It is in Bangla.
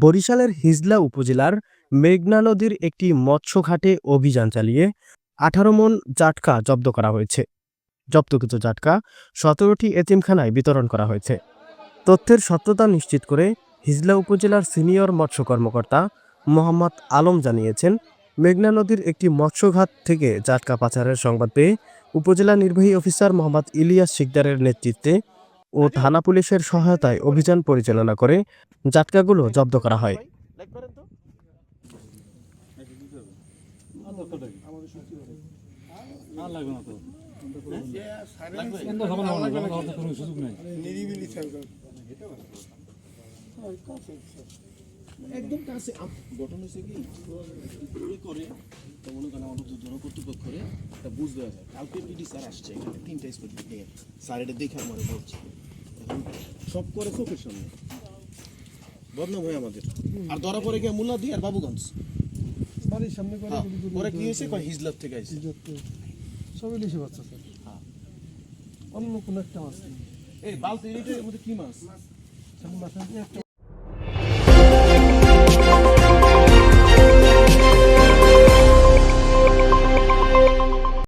বরিশালের হিজলা উপজেলার মেঘনা নদীর একটি মৎস্য ঘাটে অভিযান চালিয়ে ১৮ মণ জাটকা জব্দ করা হয়েছে। জব্দকৃত জাটকা ১৭টি এতিমখানায় বিতরণ করা হয়েছে। তথ্যের সত্যতা নিশ্চিত করে হিজলা উপজেলার সিনিয়র মৎস্য কর্মকর্তা মোহাম্মদ আলম জানিয়েছেন, মেঘনা নদীর একটি মৎস্যঘাট থেকে জাটকা পাচারের সংবাদ পেয়ে উপজেলা নির্বাহী অফিসার মোহাম্মদ ইলিয়াস শিকদারের নেতৃত্বে ও থানা পুলিশের সহায়তায় অভিযান পরিচালনা করে জাটকাগুলো জব্দ করা হয়। একদম কাছে গঠন হয়েছে কি করে তো মনে করেন আমাদের জনকর্তৃপক্ষরে এটা বুঝতে হবে। কালকে পিডি স্যার আসছে এখানে 3টা স্পট নিয়ে স্যার এটা দেখে আমার বলছে এখন সব করে চোখের সামনে বদনাম হয় আমাদের। আর ধরা পড়ে গিয়ে মুল্লাদি আর বাবুগঞ্জ বাড়ির সামনে পরে কি হয়েছে হিজলার থেকে আসছে সবই লিশে বাচ্চা স্যার। অন্য কোনো একটা মাছ নেই। এই বালতি এটার মধ্যে কি মাছ? মাছ